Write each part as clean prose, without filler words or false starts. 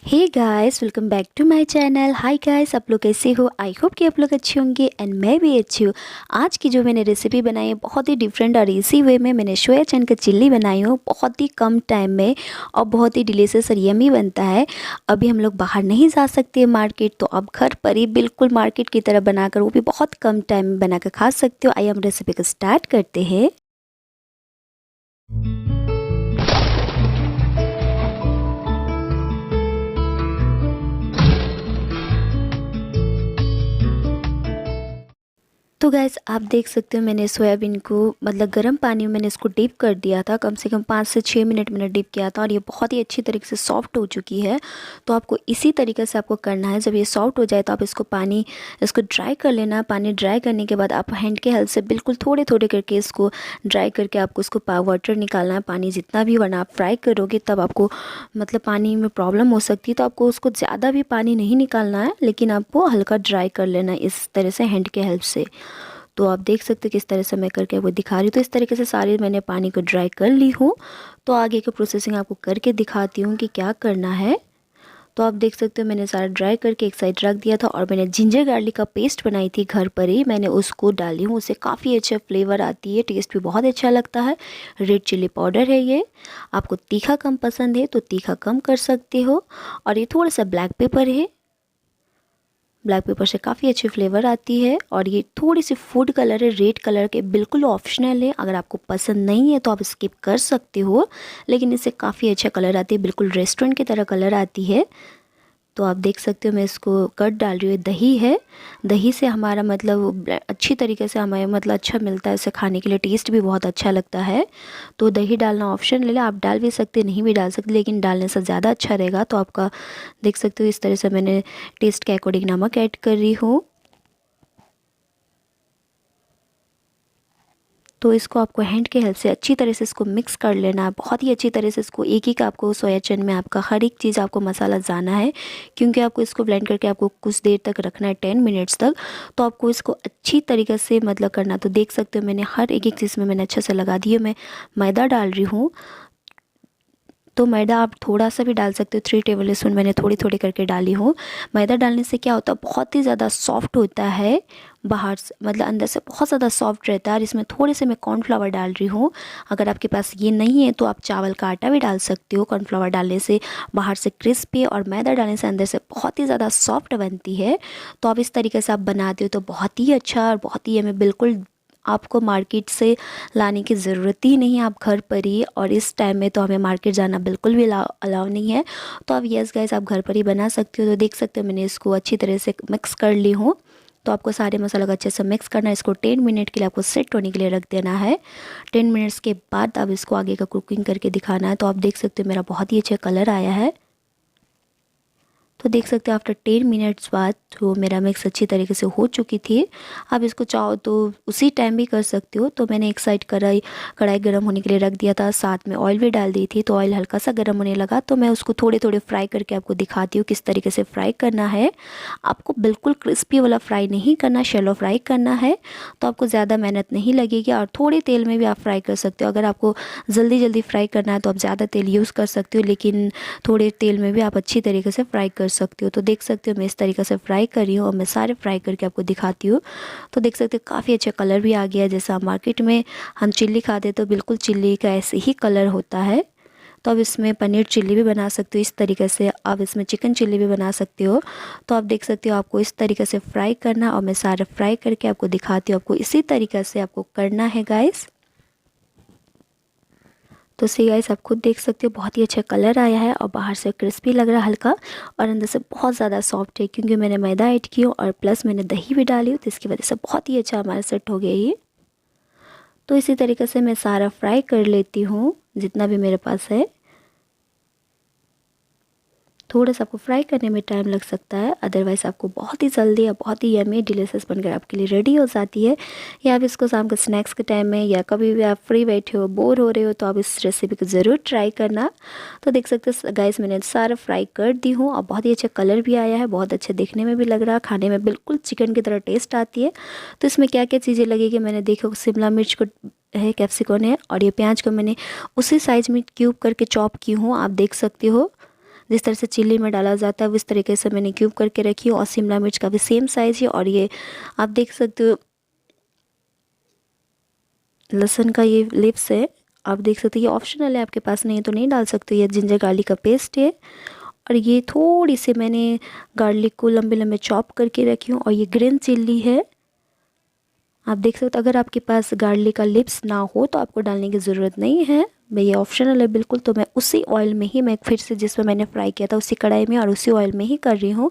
Hey guys, welcome back to my channel. Hi guys, आप लोग कैसे हो? आई होप कि आप लोग अच्छे होंगे एंड मैं भी अच्छी हूँ। आज की जो मैंने रेसिपी बनाई है बहुत ही डिफरेंट और इजी वे में मैंने सोया चन का चिल्ली बनाई हूँ, बहुत ही कम टाइम में और बहुत ही डिलीशियस और यमी बनता है। अभी हम लोग बाहर नहीं जा सकते मार्केट, तो अब घर पर ही बिल्कुल मार्केट की तरह बनाकर, वो भी बहुत कम टाइम में बनाकर खा सकते हो। आइए हम रेसिपी को स्टार्ट करते हैं। तो गैस, आप देख सकते हो मैंने सोयाबीन को मतलब गर्म पानी में मैंने इसको डीप कर दिया था। कम से कम 5 से 6 मिनट मैंने डीप किया था और ये बहुत ही अच्छी तरीके से सॉफ्ट हो चुकी है। तो आपको इसी तरीके से आपको करना है। जब ये सॉफ्ट हो जाए तो आप इसको ड्राई कर लेना। पानी ड्राई करने के बाद आप हैंड के हेल्प से बिल्कुल थोड़े थोड़े करके इसको ड्राई करके आपको इसको वाटर निकालना है। पानी जितना भी, वरना आप फ्राई करोगे तब आपको मतलब पानी में प्रॉब्लम हो सकती है। तो आपको उसको ज़्यादा भी पानी नहीं निकालना है, लेकिन आपको हल्का ड्राई कर लेना है इस तरह से हैंड के हेल्प से। तो आप देख सकते हो किस तरह से मैं करके आपको दिखा रही हूँ। तो इस तरीके से सारे मैंने पानी को ड्राई कर ली हूँ। तो आगे की प्रोसेसिंग आपको करके दिखाती हूँ कि क्या करना है। तो आप देख सकते हो मैंने सारा ड्राई करके एक साइड रख दिया था और मैंने जिंजर गार्लिक का पेस्ट बनाई थी घर पर ही, मैंने उसको डाली हूँ। उससे काफ़ी अच्छा फ्लेवर आती है, टेस्ट भी बहुत अच्छा लगता है। रेड चिल्ली पाउडर है ये। आपको तीखा कम पसंद है तो तीखा कम कर सकते हो। और ये थोड़ा सा ब्लैक पेपर है। ब्लैक पेपर से काफ़ी अच्छी फ्लेवर आती है। और ये थोड़ी सी फूड कलर है, रेड कलर के, बिल्कुल ऑप्शनल है। अगर आपको पसंद नहीं है तो आप स्किप कर सकते हो, लेकिन इससे काफ़ी अच्छा कलर आती है, बिल्कुल रेस्टोरेंट की तरह कलर आती है। तो आप देख सकते हो मैं इसको कट डाल रही हूँ। दही है, दही से हमारा मतलब अच्छी तरीके से हमें मतलब अच्छा मिलता है, इसे खाने के लिए टेस्ट भी बहुत अच्छा लगता है। तो दही डालना ऑप्शन ले लें, आप डाल भी सकते, नहीं भी डाल सकते, लेकिन डालने से ज़्यादा अच्छा रहेगा। तो आपका देख सकते हो इस तरह से मैंने टेस्ट के अकॉर्डिंग नमक ऐड कर रही हूँ। तो इसको आपको हैंड के हेल्प से अच्छी तरह से इसको मिक्स कर लेना है। बहुत ही अच्छी तरह से इसको एक एक आपको सोया चन में आपका हर एक चीज़ आपको मसाला जाना है, क्योंकि आपको इसको ब्लेंड करके आपको कुछ देर तक रखना है, 10 मिनट्स तक। तो आपको इसको अच्छी तरीके से मतलब करना। तो देख सकते हो मैंने हर एक एक चीज़ में मैंने अच्छे से लगा दी है। मैं मैदा डाल रही हूँ। तो मैदा आप थोड़ा सा भी डाल सकते हो, 3 टेबल स्पून मैंने थोड़ी थोड़ी करके डाली हूँ। मैदा डालने से क्या होता है, बहुत ही ज़्यादा सॉफ्ट होता है। बाहर से मतलब अंदर से बहुत ज़्यादा सॉफ्ट रहता है। और इसमें थोड़े से मैं कॉर्नफ्लावर डाल रही हूँ। अगर आपके पास ये नहीं है तो आप चावल का आटा भी डाल सकते हो। कॉर्नफ्लावर डालने से बाहर से क्रिस्पी और मैदा डालने से अंदर से बहुत ही ज़्यादा सॉफ्ट बनती है। तो आप इस तरीके से आप बनाते हो तो बहुत ही अच्छा और बहुत ही हमें बिल्कुल आपको मार्केट से लाने की ज़रूरत ही नहीं है, आप घर पर ही। और इस टाइम में तो हमें मार्केट जाना बिल्कुल भी अलाउ नहीं है। तो अब यस गाइस, आप घर पर ही बना सकते हो। तो देख सकते हो मैंने इसको अच्छी तरह से मिक्स कर ली हूँ। तो आपको सारे मसालों को अच्छे से मिक्स करना है। इसको 10 मिनट के लिए आपको सेट होने के लिए रख देना है। 10 मिनट्स के बाद अब इसको आगे का कुकिंग करके दिखाना है। तो आप देख सकते हो मेरा बहुत ही अच्छा कलर आया है। तो देख सकते हो आफ्टर 10 मिनट्स बाद तो मेरा मिक्स अच्छी तरीके से हो चुकी थी। आप इसको चाहो तो उसी टाइम भी कर सकते हो। तो मैंने एक साइड कढ़ाई गर्म होने के लिए रख दिया था, साथ में ऑयल भी डाल दी थी। तो ऑयल हल्का सा गर्म होने लगा तो मैं उसको थोड़े थोड़े फ्राई करके आपको दिखाती हूँ किस तरीके से फ्राई करना है। आपको बिल्कुल क्रिस्पी वाला फ्राई नहीं करना, शैलो फ्राई करना है। तो आपको ज़्यादा मेहनत नहीं लगेगी और थोड़े तेल में भी आप फ्राई कर सकते हो। अगर आपको जल्दी जल्दी फ्राई करना है तो आप ज़्यादा तेल यूज़ कर सकते हो, लेकिन थोड़े तेल में भी आप अच्छी तरीके से फ्राई कर सकते हो। तो देख सकते हो मैं इस तरीके से फ्राई कर रही हूँ और मैं सारे फ्राई करके आपको दिखाती हूँ। तो देख सकते हो काफ़ी अच्छा कलर भी आ गया। जैसा मार्केट में हम चिल्ली खाते तो बिल्कुल चिल्ली का ऐसे ही कलर होता है। तो अब इसमें पनीर चिल्ली भी बना सकते हो इस तरीके से, आप इसमें चिकन चिल्ली भी बना सकते हो। तो आप देख सकते हो आपको इस तरीके से फ्राई करना और मैं सारे फ्राई करके आपको दिखाती हूँ। आपको इसी तरीके से आपको करना है गाइस। तो सी गाइस, आप खुद देख सकते हो बहुत ही अच्छा कलर आया है और बाहर से क्रिस्पी लग रहा है हल्का, और अंदर से बहुत ज़्यादा सॉफ्ट है, क्योंकि मैंने मैदा ऐड की और प्लस मैंने दही भी डाली तो इसकी वजह से बहुत ही अच्छा हमारा सेट हो गया ये। तो इसी तरीके से मैं सारा फ्राई कर लेती हूँ जितना भी मेरे पास है। थोड़ा सा आपको फ्राई करने में टाइम लग सकता है, अदरवाइज़ आपको बहुत ही जल्दी या बहुत ही यमी डिलीशियस बनकर आपके लिए रेडी हो जाती है। या आप इसको शाम के स्नैक्स के टाइम में या कभी भी आप फ्री बैठे हो, बोर हो रहे हो, तो आप इस रेसिपी को ज़रूर ट्राई करना। तो देख सकते हो गाइस, मैंने सारा फ्राई कर दी हूँ और बहुत ही अच्छा कलर भी आया है, बहुत अच्छे देखने में भी लग रहा है, खाने में बिल्कुल चिकन की तरह टेस्ट आती है। तो इसमें क्या क्या चीज़ें लगेगी, मैंने देखो शिमला मिर्च को है, कैप्सिकम है, और ये प्याज को मैंने उसी साइज़ में क्यूब करके चॉप की हूँ, आप देख सकते हो। जिस तरह से चिल्ली में डाला जाता है उस तरीके से मैंने क्यूब करके रखी हूँ। और शिमला मिर्च का भी सेम साइज़ है। और ये आप देख सकते हो लहसुन का ये लिप्स है, आप देख सकते हो ये ऑप्शनल है, आपके पास नहीं है तो नहीं डाल सकते। ये जिंजर गार्लिक का पेस्ट है। और ये थोड़ी सी मैंने गार्लिक को लंबे लंबे चॉप करके रखी हूँ। और ये ग्रीन चिल्ली है, आप देख सकते हो। अगर आपके पास गार्लिक का लिप्स ना हो तो आपको डालने की ज़रूरत नहीं है, मैं ये ऑप्शनल है बिल्कुल। तो मैं उसी ऑयल में ही, मैं फिर से जिसमें मैंने फ्राई किया था उसी कढ़ाई में और उसी ऑयल में ही कर रही हूँ।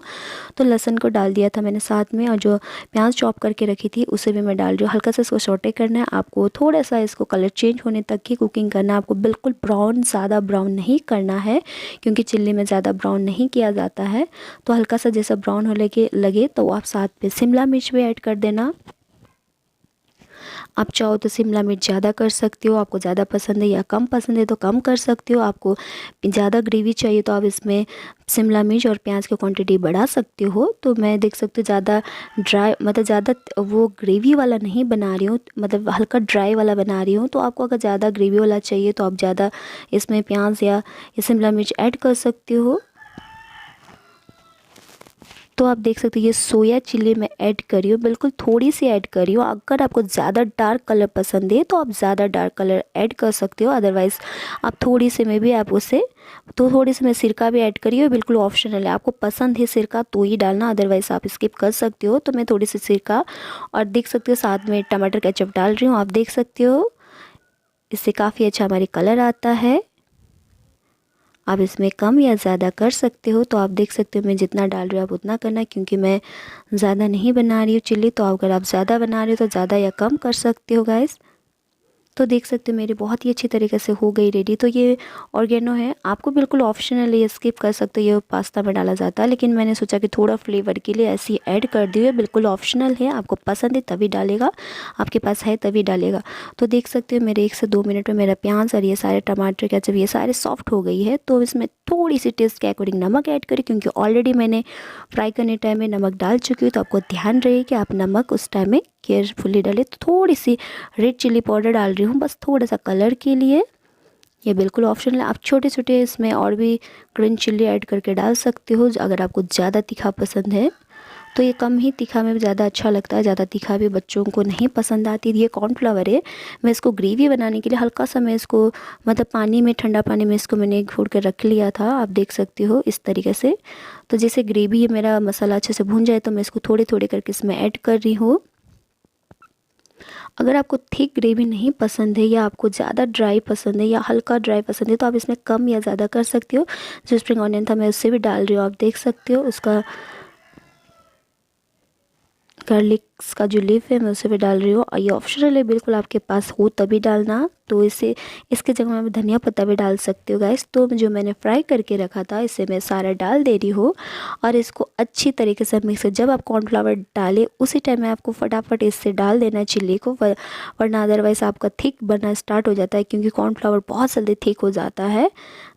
तो लहसुन को डाल दिया था मैंने साथ में, और जो प्याज चॉप करके रखी थी उसे भी मैं डाल रही हूँ। हल्का सा इसको सौटे करना है आपको, थोड़ा सा इसको कलर चेंज होने तक की कुकिंग करना है आपको। बिल्कुल ब्राउन, ज़्यादा ब्राउन नहीं करना है क्योंकि चिल्ली में ज़्यादा ब्राउन नहीं किया जाता है। तो हल्का सा जैसा ब्राउन होने के लगे तो आप साथ में शिमला मिर्च भी ऐड कर देना। आप चाहो तो शिमला मिर्च ज़्यादा कर सकते हो, आपको ज़्यादा पसंद है या कम पसंद है तो कम कर सकते हो। आपको ज़्यादा ग्रेवी चाहिए तो आप इसमें शिमला मिर्च और प्याज की क्वांटिटी बढ़ा सकते हो। तो मैं देख सकते हो ज़्यादा ड्राई, मतलब ज़्यादा वो ग्रेवी वाला नहीं बना रही हूँ, मतलब हल्का ड्राई वाला बना रही हूँ। तो आपको अगर ज़्यादा ग्रेवी वाला चाहिए तो आप ज़्यादा इसमें प्याज या शिमला मिर्च ऐड कर सकते हो। तो आप देख सकते हो ये सोया चिल्ली मैं ऐड करी हूँ, बिल्कुल थोड़ी सी ऐड करी हूँ। अगर आपको ज़्यादा डार्क कलर पसंद है तो आप ज़्यादा डार्क कलर ऐड कर सकते हो, अदरवाइज़ आप थोड़ी सी में भी आप उसे, तो थोड़ी सी मैं सिरका भी ऐड करी हूँ, बिल्कुल ऑप्शनल है। आपको पसंद है सिरका तो ही डालना, अदरवाइज़ आप स्किप कर सकते हो। तो मैं थोड़ी सी सिरका, और देख सकते हो साथ में टमाटर केचप डाल रही हूँ, आप देख सकते हो इससे काफ़ी अच्छा हमारे कलर आता है। आप इसमें कम या ज़्यादा कर सकते हो। तो आप देख सकते हो मैं जितना डाल रही हूँ आप उतना करना, क्योंकि मैं ज़्यादा नहीं बना रही हूँ चिल्ली। तो अगर आप ज़्यादा बना रहे हो तो ज़्यादा या कम कर सकते हो गाइस। तो देख सकते हो मेरी बहुत ही अच्छी तरीके से हो गई रेडी। तो ये ऑर्गेनो है, आपको बिल्कुल ऑप्शनल है, ये स्किप कर सकते हो, ये पास्ता में डाला जाता है, लेकिन मैंने सोचा कि थोड़ा फ्लेवर के लिए ऐसी ऐड कर दी है। बिल्कुल ऑप्शनल है, आपको पसंद है तभी डालेगा, आपके पास है तभी डालेगा। तो देख सकते हो मेरे 1 से 2 मिनट में मेरा प्याज और ये सारे टमाटर केचप ये सारे सॉफ्ट हो गई है। तो इसमें थोड़ी सी टेस्ट के अकॉर्डिंग नमक ऐड करें, क्योंकि ऑलरेडी मैंने फ्राई करने टाइम में नमक डाल चुकी हूँ। तो आपको ध्यान रहे कि आप नमक उस टाइम में केयरफुली डालें। तो थोड़ी सी रेड चिल्ली पाउडर डाल रही हूँ, बस थोड़ा सा कलर के लिए, ये बिल्कुल ऑप्शनल है। आप छोटे छोटे इसमें और भी ग्रीन चिल्ली ऐड करके डाल सकते हो अगर आपको ज़्यादा तीखा पसंद है। तो ये कम ही तीखा में ज़्यादा अच्छा लगता है, ज़्यादा तीखा भी बच्चों को नहीं पसंद आती। ये कॉर्नफ्लावर है, मैं इसको ग्रेवी बनाने के लिए हल्का सा मैं इसको, मतलब पानी में, ठंडा पानी में इसको मैंने घोल कर रख लिया था, आप देख सकते हो इस तरीके से। तो जैसे ग्रेवी है मेरा मसाला अच्छे से भून जाए तो मैं इसको थोड़े थोड़े करके इसमें ऐड कर रही हूँ। अगर आपको थिक ग्रेवी नहीं पसंद है या आपको ज़्यादा ड्राई पसंद है या हल्का ड्राई पसंद है तो आप इसमें कम या ज़्यादा कर सकते हो। जो स्प्रिंग ऑनियन था मैं उससे भी डाल रही हूँ, आप देख सकते हो उसका गार्लिक्स का जो लीफ है मैं उसे भी डाल रही हूँ। और ये ऑप्शनल है, बिल्कुल आपके पास हो तभी डालना। तो इसे, इसके जगह में धनिया पत्ता भी डाल सकते हो गाइस। तो जो मैंने फ्राई करके रखा था इसे मैं सारा डाल दे रही हूँ और इसको अच्छी तरीके से मिक्स। जब आप कॉर्नफ्लावर डालें उसी टाइम में आपको फटाफट इससे डाल देना है चिल्ली को, वरना अदरवाइज़ आपका थिक बनना स्टार्ट हो जाता है, क्योंकि कॉर्नफ्लावर बहुत जल्दी थिक हो जाता है।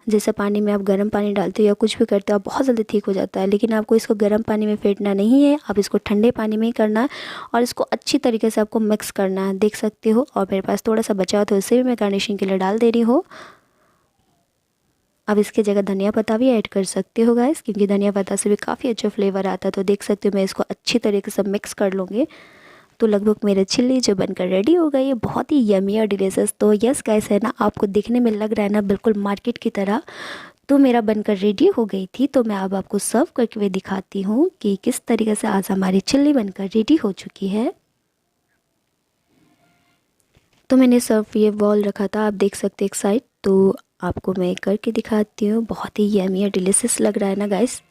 जैसे पानी में आप गर्म पानी डालते हो या कुछ भी करते हो आप बहुत जल्दी ठीक हो जाता है, लेकिन आपको इसको गर्म पानी में फेंटना नहीं है, आप इसको ठंडे पानी में ही करना है और इसको अच्छी तरीके से आपको मिक्स करना है, देख सकते हो। और मेरे पास थोड़ा सा बचा हुआ तो इसे भी मैं गार्निशिंग के लिए डाल दे रही हूँ। अब इसकी जगह धनिया पत्ता भी ऐड कर सकते हो गाइस, क्योंकि धनिया पत्ता से भी काफ़ी अच्छा फ्लेवर आता है। तो देख सकते हो मैं इसको अच्छी तरीके से मिक्स कर लूँगी। तो लगभग मेरे चिल्ली जो बनकर रेडी हो गई है, बहुत ही यमी और डिलीशियस। तो यस गाइस, है ना, आपको दिखने में लग रहा है ना बिल्कुल मार्केट की तरह। तो मेरा बनकर रेडी हो गई थी, तो मैं अब आपको सर्व करके हुए दिखाती हूँ कि किस तरीके से आज हमारी चिल्ली बनकर रेडी हो चुकी है। तो मैंने सर्व ये बॉल रखा था, आप देख सकते एक साइड। तो आपको मैं करके दिखाती हूँ, बहुत ही यमी और डिलीशियस लग रहा है ना गाइस।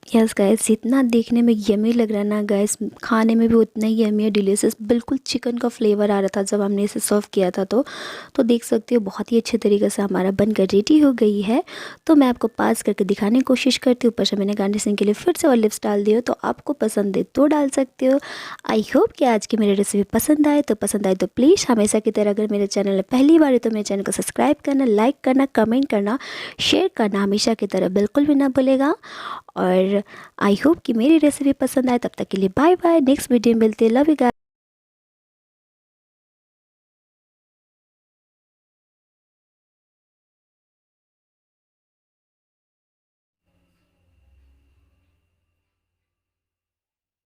यस गाइस, जितना देखने में यमी लग रहा है ना गाइस, खाने में भी उतना ही यमी और डिलीशियस, बिल्कुल चिकन का फ्लेवर आ रहा था जब हमने इसे सर्व किया था। तो देख सकते हो बहुत ही अच्छे तरीके से हमारा बनकर रेडी हो गई है। तो मैं आपको पास करके दिखाने की कोशिश करती हूँ। ऊपर से मैंने गार्निशिंग के लिए फिर से ऑलिव्स डाल दिए, तो आपको पसंद है तो डाल सकते हो। आई होप कि आज की मेरी रेसिपी पसंद आए तो प्लीज़ हमेशा की तरह अगर मेरे चैनल में पहली बार है तो मेरे चैनल को सब्सक्राइब करना, लाइक करना, कमेंट करना, शेयर करना हमेशा की तरह बिल्कुल भी ना भूलेगा। और आई होप कि मेरी रेसिपी पसंद आए। तब तक के लिए बाय बाय, नेक्स्ट वीडियो में मिलते हैं। Love you guys.